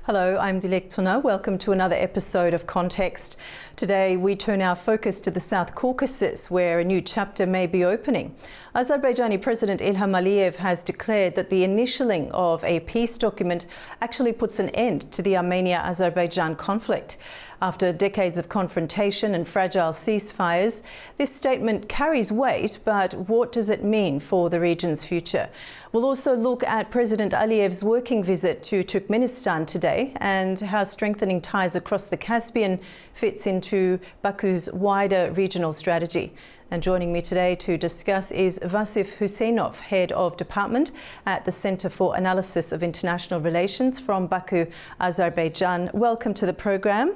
Hello, I'm Dilek Tuna. Welcome to another episode of Context. Today we turn our focus to the South Caucasus, where a new chapter may be opening. Azerbaijani President Ilham Aliyev has declared that the initialing of a peace document actually puts an end to the Armenia-Azerbaijan conflict. After decades of confrontation and fragile ceasefires, this statement carries weight, but what does it mean for the region's future? We'll also look at President Aliyev's working visit to Turkmenistan today and how strengthening ties across the Caspian fits into Baku's wider regional strategy. And joining me today to discuss is Vasif Husseinov, Head of Department at the Center for Analysis of International Relations from Baku, Azerbaijan. Welcome to the program.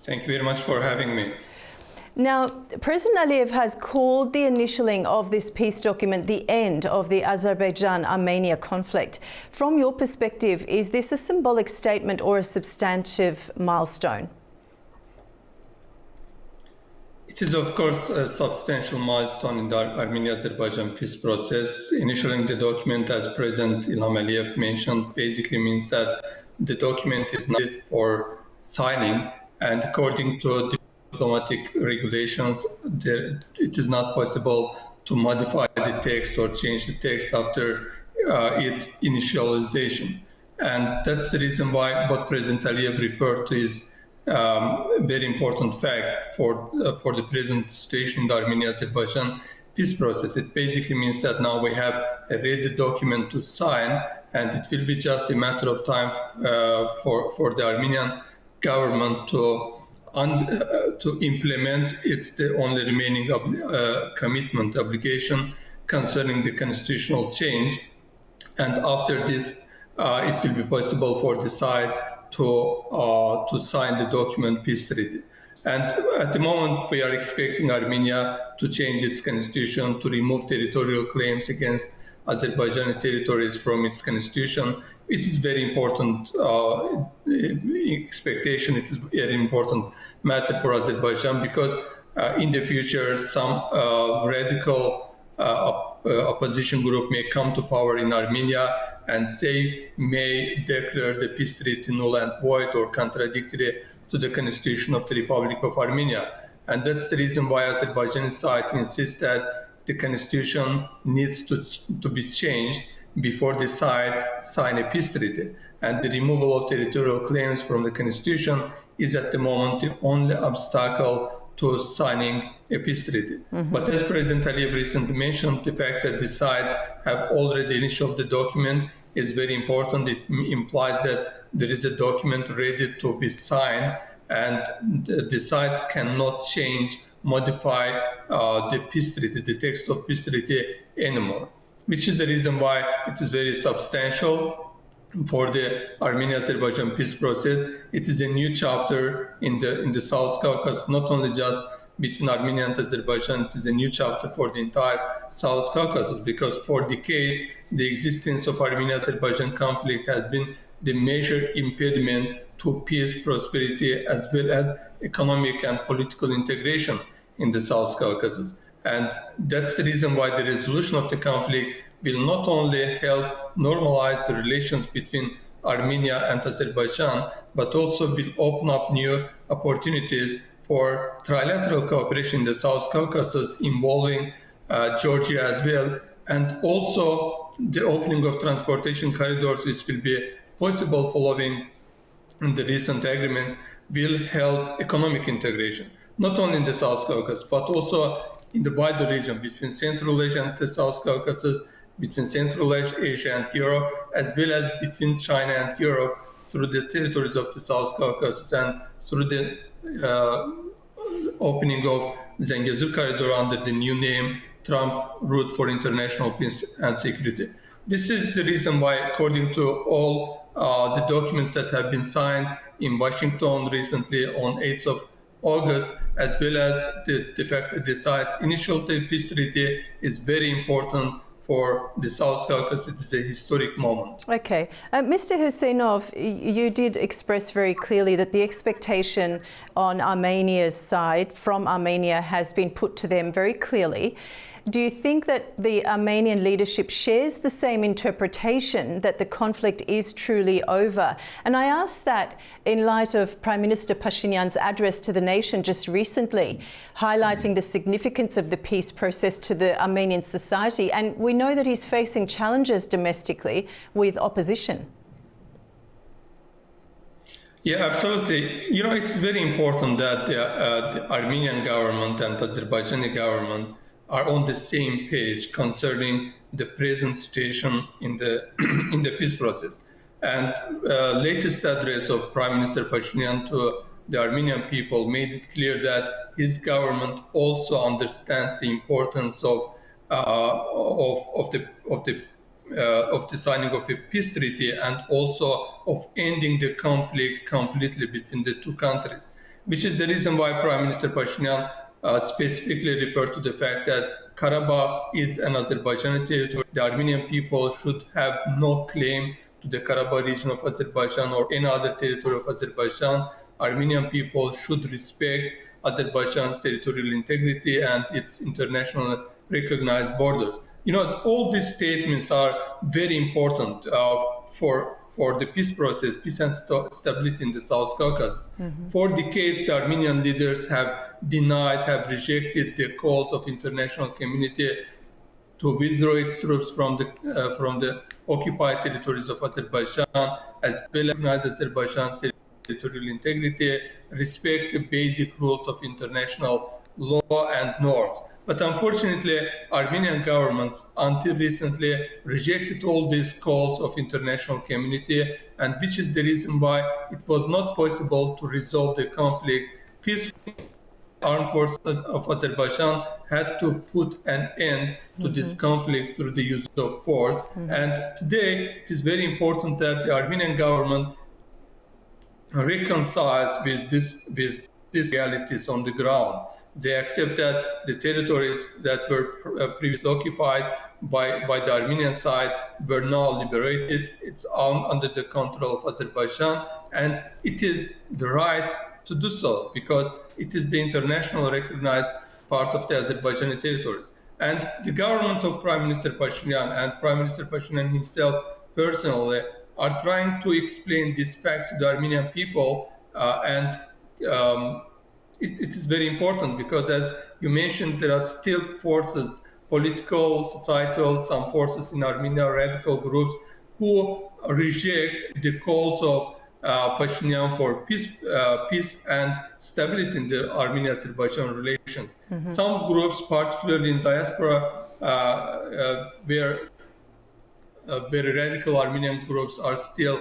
Thank you very much for having me. Now, President Aliyev has called the initialing of this peace document the end of the Azerbaijan-Armenia conflict. From your perspective, is this a symbolic statement or a substantive milestone? It is, of course, a substantial milestone in the Armenia-Azerbaijan peace process. Initialing the document, as President Ilham Aliyev mentioned, basically means that the document is not for signing, and according to diplomatic regulations, it is not possible to modify the text or change the text after its initialization. And that's the reason why what President Aliyev referred to is a very important fact for the present situation in the Armenia-Azerbaijan peace process. It basically means that now we have a ready document to sign, and it will be just a matter of time for the Armenian government to implement the only remaining commitment obligation concerning the constitutional change. And after this, it will be possible for the sides to sign the document peace treaty. And at the moment, we are expecting Armenia to change its constitution, to remove territorial claims against Azerbaijani territories from its constitution. It is very important expectation. It is a very important matter for Azerbaijan because in the future, some radical opposition group may come to power in Armenia and may declare the peace treaty null and void or contradictory to the constitution of the Republic of Armenia. And that's the reason why Azerbaijani side insists that the constitution needs to be changed before the sides sign a peace treaty. And the removal of territorial claims from the constitution is at the moment the only obstacle to signing a peace treaty. Mm-hmm. But as President Aliyev recently mentioned, the fact that the sides have already initialed the document is very important. It implies that there is a document ready to be signed, and the sides cannot modify the peace treaty, the text of peace treaty anymore, which is the reason why it is very substantial for the Armenia-Azerbaijan peace process. It is a new chapter in the South Caucasus, not only just between Armenia and Azerbaijan. It is a new chapter for the entire South Caucasus because for decades, the existence of Armenia-Azerbaijan conflict has been the major impediment to peace, prosperity, as well as economic and political integration in the South Caucasus. And that's the reason why the resolution of the conflict will not only help normalize the relations between Armenia and Azerbaijan, but also will open up new opportunities for trilateral cooperation in the South Caucasus involving Georgia as well, and also the opening of transportation corridors, which will be possible following the recent agreements, will help economic integration, not only in the South Caucasus, but also in the wider region between Central Asia and the South Caucasus, between Central Asia and Europe, as well as between China and Europe through the territories of the South Caucasus and through the opening of Zangezur corridor under the new name Trump Route for International Peace and Security. This is the reason why, according to all the documents that have been signed in Washington recently on 8th of August, as well as the fact that the sides' initial peace treaty is very important for the South Caucasus. It is a historic moment. Okay. Mr. Husseinov, you did express very clearly that the expectation on Armenia's side from Armenia has been put to them very clearly. Do you think that the Armenian leadership shares the same interpretation that the conflict is truly over? And I ask that in light of Prime Minister Pashinyan's address to the nation just recently, highlighting the significance of the peace process to the Armenian society. And we know that he's facing challenges domestically with opposition. Yeah, absolutely. It's very important that the Armenian government and the Azerbaijani government are on the same page concerning the present situation in the in the peace process. And latest address of Prime Minister Pashinyan to the Armenian people made it clear that his government also understands the importance of the signing of a peace treaty and also of ending the conflict completely between the two countries, which is the reason why Prime Minister Pashinyan specifically referred to the fact that Karabakh is an Azerbaijani territory. The Armenian people should have no claim to the Karabakh region of Azerbaijan or any other territory of Azerbaijan. Armenian people should respect Azerbaijan's territorial integrity and its internationally recognized borders. All these statements are very important for the peace process, peace and stability in the South Caucasus. For decades, the Armenian leaders have denied, have rejected the calls of international community to withdraw its troops from the occupied territories of Azerbaijan, as well as recognize Azerbaijan's territorial integrity, respect the basic rules of international law and norms. But unfortunately, Armenian governments until recently rejected all these calls of international community, and which is the reason why it was not possible to resolve the conflict peacefully. Armed forces of Azerbaijan had to put an end to this conflict through the use of force. And today, it is very important that the Armenian government reconciles with these realities on the ground. They accept that the territories that were previously occupied by the Armenian side were now liberated. It's under the control of Azerbaijan, and it is the right to do so because it is the internationally recognized part of the Azerbaijani territories. And the government of Prime Minister Pashinyan and Prime Minister Pashinyan himself personally are trying to explain these facts to the Armenian people, it is very important because, as you mentioned, there are still forces, political, societal, some forces in Armenia, radical groups, who reject the calls of Pashinyan for peace and stability in the Armenia-Azerbaijan relations. Some groups, particularly in diaspora, where very radical Armenian groups are still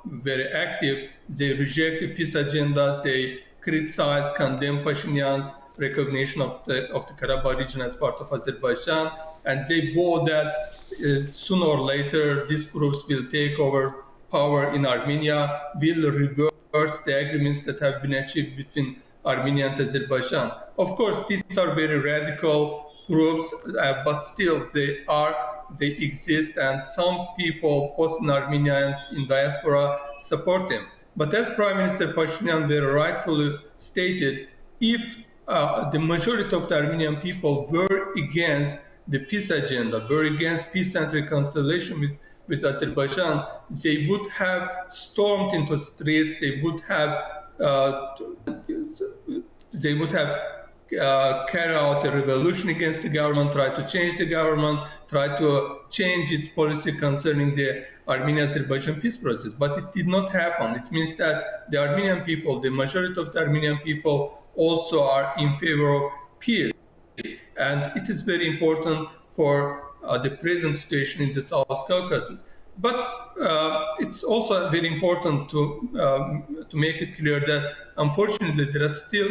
very active, they reject the peace agenda, they criticize, condemn Pashinyan's recognition of the Karabakh region as part of Azerbaijan, and they vow that sooner or later these groups will take over power in Armenia, will reverse the agreements that have been achieved between Armenia and Azerbaijan. Of course, these are very radical groups, but still they exist, and some people, both in Armenia and in diaspora, support them. But as Prime Minister Pashinyan very rightfully stated, if the majority of the Armenian people were against the peace agenda, were against peace and reconciliation with Azerbaijan, they would have stormed into streets, they would have carry out a revolution against the government, try to change the government, try to change its policy concerning the Armenia-Azerbaijan peace process. But it did not happen. It means that the Armenian people, the majority of the Armenian people, also are in favor of peace. And it is very important for the present situation in the South Caucasus. But it's also very important to make it clear that, unfortunately, there are still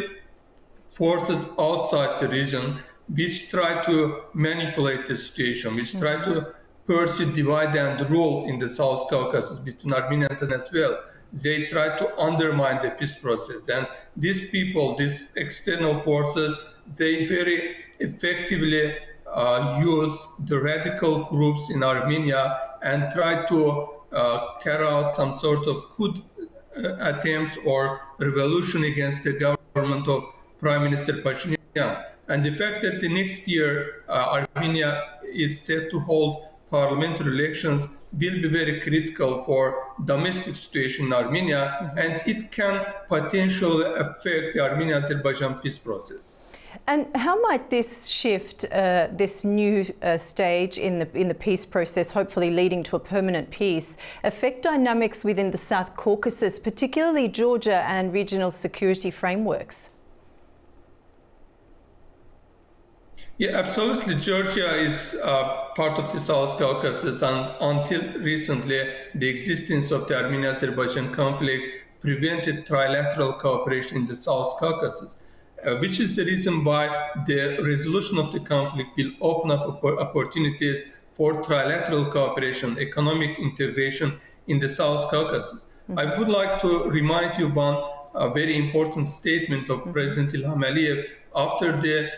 forces outside the region which try to manipulate the situation, which try to pursue divide and rule in the South Caucasus between Armenia and Azerbaijan as well. They try to undermine the peace process. And these people, these external forces, they very effectively use the radical groups in Armenia and try to carry out some sort of coup attempts or revolution against the government of Prime Minister Pashinyan. And the fact that the next year Armenia is set to hold parliamentary elections will be very critical for domestic situation in Armenia, and it can potentially affect the Armenian-Azerbaijan peace process. And how might this shift, this new stage in the peace process, hopefully leading to a permanent peace, affect dynamics within the South Caucasus, particularly Georgia and regional security frameworks? Yeah, absolutely. Georgia is part of the South Caucasus, and until recently, the existence of the Armenian-Azerbaijan conflict prevented trilateral cooperation in the South Caucasus. Which is the reason why the resolution of the conflict will open up opportunities for trilateral cooperation, economic integration in the South Caucasus. I would like to remind you one very important statement of President Ilham Aliyev after the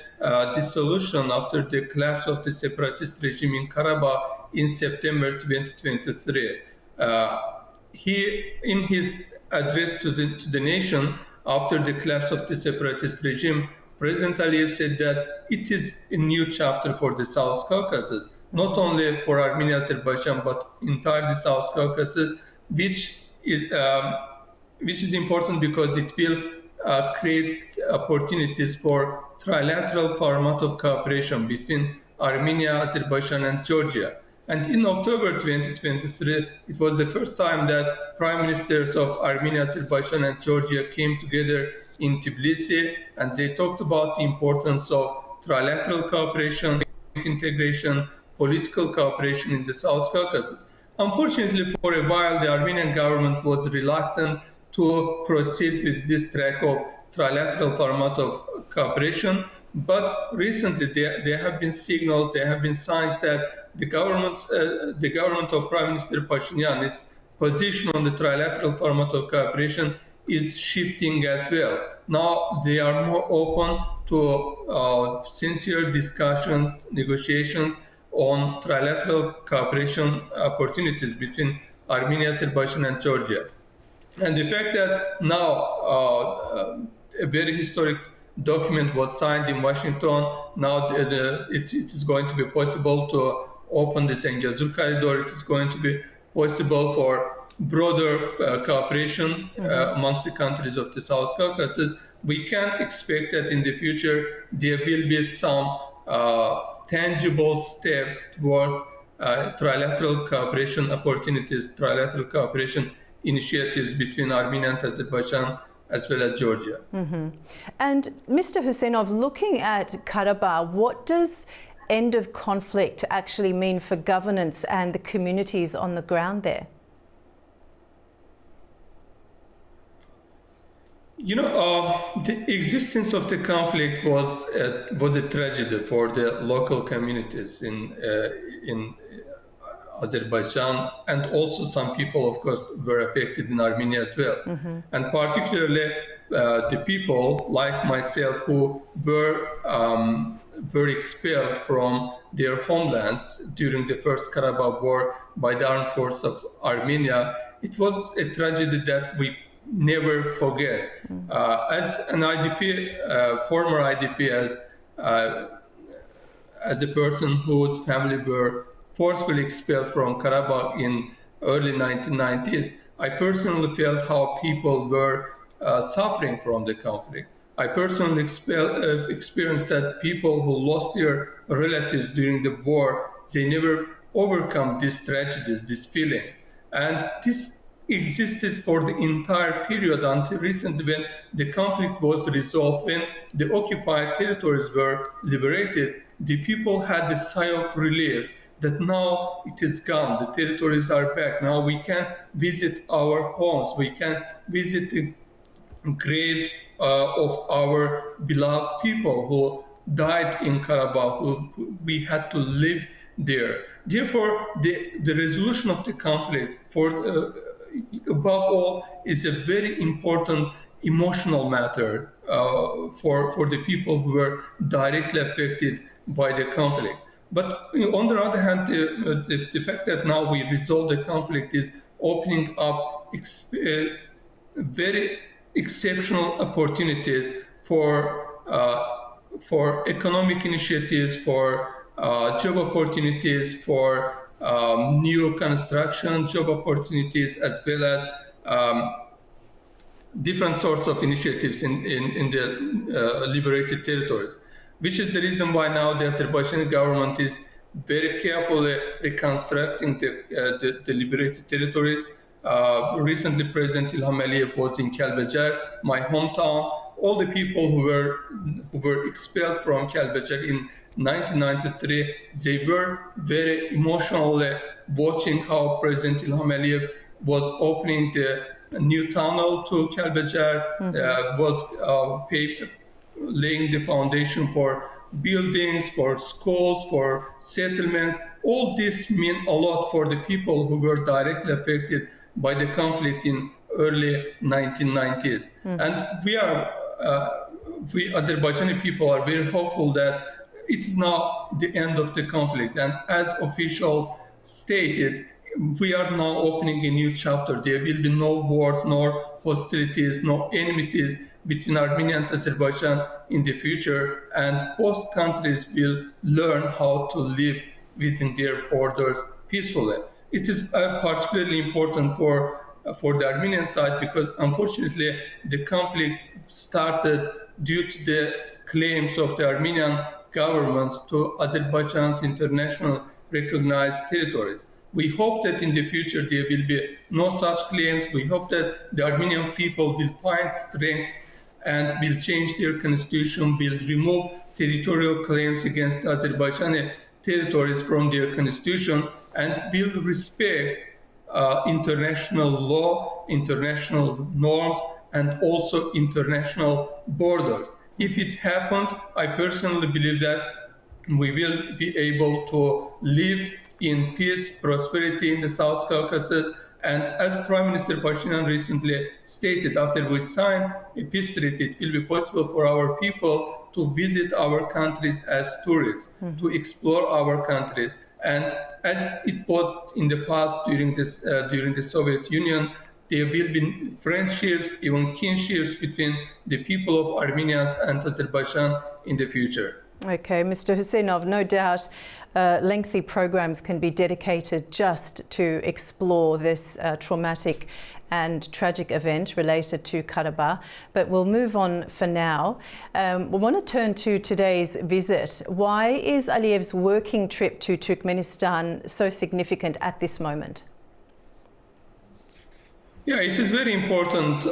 dissolution, after the collapse of the separatist regime in Karabakh in September 2023. He, in his address to the nation, after the collapse of the separatist regime, President Aliyev said that it is a new chapter for the South Caucasus, not only for Armenia, Azerbaijan, but entire the South Caucasus, which is important because it will create opportunities for trilateral format of cooperation between Armenia, Azerbaijan, and Georgia. And in October 2023, it was the first time that prime ministers of Armenia, Azerbaijan, and Georgia came together in Tbilisi, and they talked about the importance of trilateral cooperation, integration, political cooperation in the South Caucasus. Unfortunately, for a while, the Armenian government was reluctant to proceed with this track of trilateral format of cooperation. But recently, there have been signals, there have been signs that the government of Prime Minister Pashinyan, its position on the trilateral format of cooperation is shifting as well. Now they are more open to sincere discussions, negotiations on trilateral cooperation opportunities between Armenia, Azerbaijan, and Georgia. And the fact that now a very historic document was signed in Washington, now it is going to be possible to open the Zengezur corridor. It is going to be possible for broader cooperation amongst the countries of the South Caucasus. We can expect that in the future there will be some tangible steps towards trilateral cooperation opportunities, trilateral cooperation initiatives between Armenia and Azerbaijan, as well as Georgia. And Mr. Husseinov, looking at Karabakh, what does end of conflict actually mean for governance and the communities on the ground there? You know, the existence of the conflict was a tragedy for the local communities in Azerbaijan, and also some people, of course, were affected in Armenia as well. And particularly the people like myself who were expelled from their homelands during the First Karabakh War by the armed forces of Armenia. It was a tragedy that we never forget. As an IDP, former IDP, as a person whose family were forcefully expelled from Karabakh in early 1990s, I personally felt how people were suffering from the conflict. I personally experienced that people who lost their relatives during the war, they never overcome these tragedies, these feelings. And this existed for the entire period until recently, when the conflict was resolved, when the occupied territories were liberated. The people had a sigh of relief that now it is gone, the territories are back. Now we can visit our homes, we can visit the graves of our beloved people who died in Karabakh, who we had to live there. Therefore, the resolution of the conflict, for above all, is a very important emotional matter for the people who were directly affected by the conflict. But on the other hand, the fact that now we resolve the conflict is opening up very exceptional opportunities for economic initiatives, for job opportunities, for new construction job opportunities, as well as different sorts of initiatives in the liberated territories, which is the reason why now the Azerbaijani government is very carefully reconstructing the liberated territories. Recently, President İlham Aliyev was in Kelbecer, my hometown. All the people who were expelled from Kelbecer in 1993, they were very emotionally watching how President İlham Aliyev was opening the new tunnel to Kelbecer, was laying the foundation for buildings, for schools, for settlements. All this mean a lot for the people who were directly affected by the conflict in early 1990s. And we Azerbaijani people are very hopeful that it is now the end of the conflict. And as officials stated, we are now opening a new chapter. There will be no wars, nor hostilities, no enmities between Armenia and Azerbaijan in the future, and both countries will learn how to live within their borders peacefully. It is particularly important for the Armenian side because, unfortunately, the conflict started due to the claims of the Armenian governments to Azerbaijan's international recognized territories. We hope that in the future there will be no such claims. We hope that the Armenian people will find strength and will change their constitution, will remove territorial claims against Azerbaijani territories from their constitution, and will respect international law, international norms, and also international borders. If it happens, I personally believe that we will be able to live in peace, prosperity in the South Caucasus. And as Prime Minister Pashinyan recently stated, after we sign a peace treaty, it will be possible for our people to visit our countries as tourists, to explore our countries. And as it was in the past during the Soviet Union, there will be friendships, even kinships between the people of Armenia and Azerbaijan in the future. Okay, Mr. Husseinov, no doubt lengthy programs can be dedicated just to explore this traumatic and tragic event related to Karabakh, but we'll move on for now. We want to turn to today's visit. Why is Aliyev's working trip to Turkmenistan so significant at this moment? Yeah, it is very important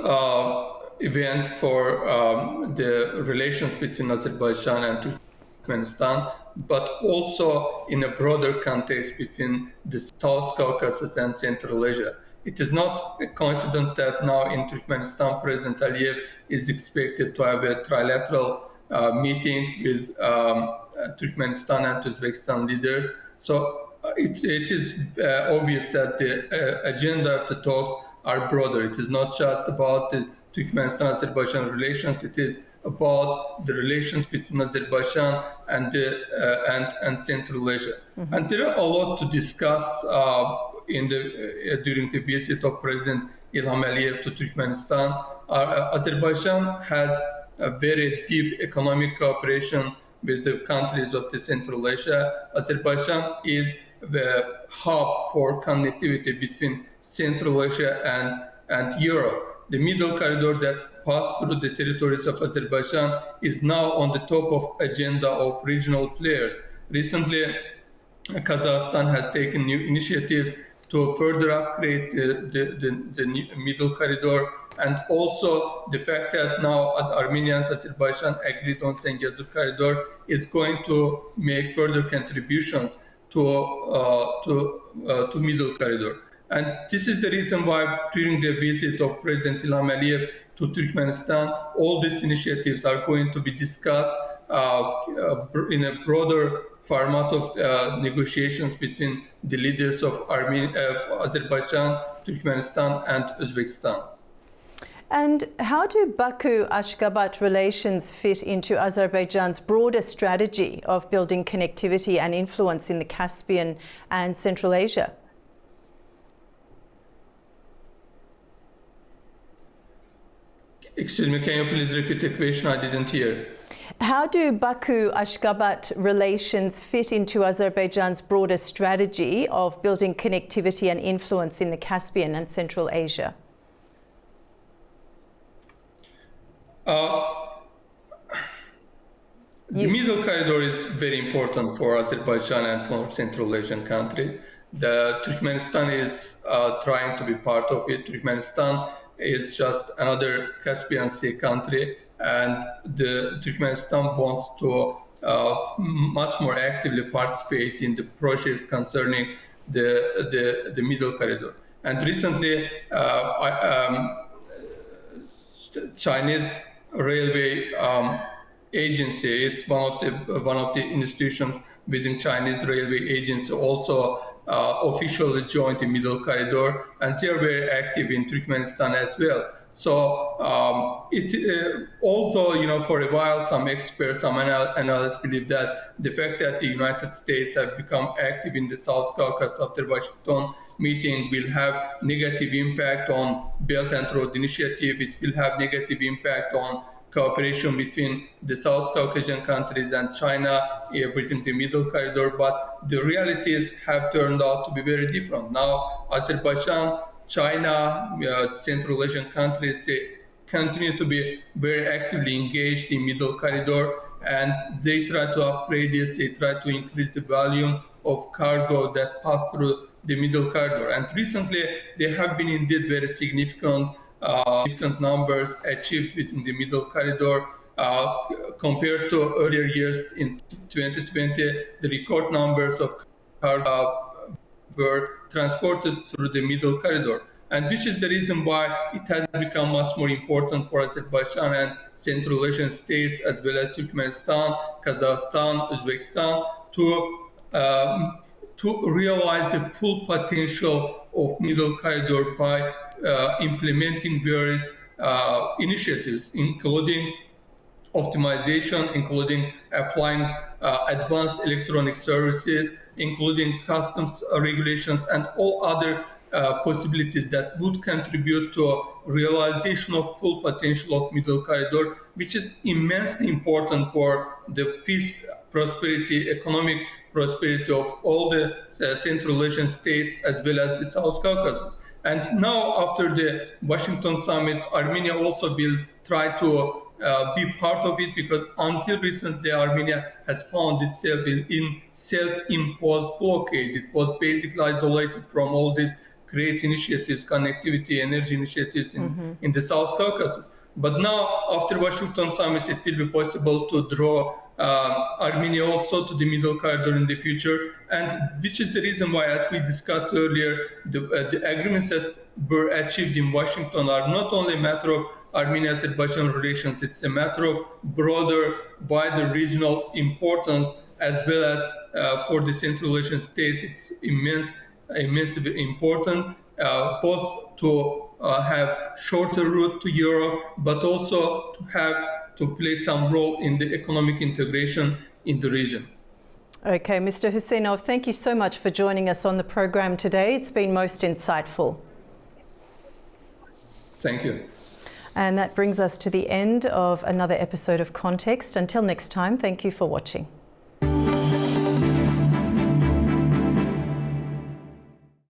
event for the relations between Azerbaijan and Turkmenistan, but also in a broader context between the South Caucasus and Central Asia. It is not a coincidence that now in Turkmenistan, President Aliyev is expected to have a trilateral meeting with Turkmenistan and Uzbekistan leaders. So it is obvious that the agenda of the talks are broader. It is not just about the Turkmenistan-Azerbaijan relations. It is about the relations between Azerbaijan and Central Asia. And there are a lot to discuss during the visit of President İlham Aliyev to Turkmenistan. Azerbaijan has a very deep economic cooperation with the countries of the Central Asia. Azerbaijan is the hub for connectivity between Central Asia and Europe. The middle corridor that passed through the territories of Azerbaijan is now on the top of agenda of regional players. Recently, Kazakhstan has taken new initiatives to further upgrade the middle corridor, and also the fact that now as Armenia and Azerbaijan agreed on Zengezur corridor is going to make further contributions to middle corridor. And this is the reason why during the visit of President İlham Aliyev to Turkmenistan, all these initiatives are going to be discussed in a broader format of negotiations between the leaders of Azerbaijan, Turkmenistan, and Uzbekistan. And how do Baku-Ashgabat relations fit into Azerbaijan's broader strategy of building connectivity and influence in the Caspian and Central Asia? Excuse me, can you please repeat the question? I didn't hear. How do Baku-Ashgabat relations fit into Azerbaijan's broader strategy of building connectivity and influence in the Caspian and Central Asia? The Middle Corridor is very important for Azerbaijan and for Central Asian countries. Turkmenistan is trying to be part of it. Turkmenistan is just another Caspian Sea country, and the Turkmenistan wants to much more actively participate in the projects concerning the Middle Corridor. And recently, Chinese Railway Agency, it's one of the institutions within Chinese Railway Agency, also officially joined the Middle Corridor, and they are very active in Turkmenistan as well. So also, for a while, some experts, some analysts believe that the fact that the United States have become active in the South Caucasus after Washington meeting will have negative impact on Belt and Road Initiative. It will have negative impact on cooperation between the South Caucasian countries and China within the Middle Corridor. But the realities have turned out to be very different. Now, Azerbaijan, China, Central Asian countries, they continue to be very actively engaged in Middle Corridor, and they try to upgrade it, they try to increase the volume of cargo that pass through the Middle Corridor. And recently, there have been indeed very significant numbers achieved within the Middle Corridor. Compared to earlier years in 2020, the record numbers of cargo were transported through the Middle Corridor, and which is the reason why it has become much more important for Azerbaijan and Central Asian states, as well as Turkmenistan, Kazakhstan, Uzbekistan, to realize the full potential of Middle Corridor by implementing various initiatives, including optimization, including applying advanced electronic services, including customs regulations and all other possibilities that would contribute to realization of full potential of Middle Corridor, which is immensely important for the peace, prosperity, economic prosperity of all the Central Asian states as well as the South Caucasus. And now, after the Washington summits, Armenia also will try to be part of it, because until recently, Armenia has found itself in self-imposed blockade. It was basically isolated from all these great initiatives, connectivity, energy initiatives in the South Caucasus. But now, after Washington summits, it will be possible to draw Armenia also to the Middle Corridor in the future, and which is the reason why, as we discussed earlier, the agreements that were achieved in Washington are not only a matter of Armenia-Azerbaijan relations, it's a matter of broader, wider regional importance, as well as for the Central Asian states. It's immensely important, both to have shorter route to Europe, but also to play some role in the economic integration in the region. Okay, Mr. Husseinov, thank you so much for joining us on the program today. It's been most insightful. Thank you. And that brings us to the end of another episode of Context. Until next time, thank you for watching.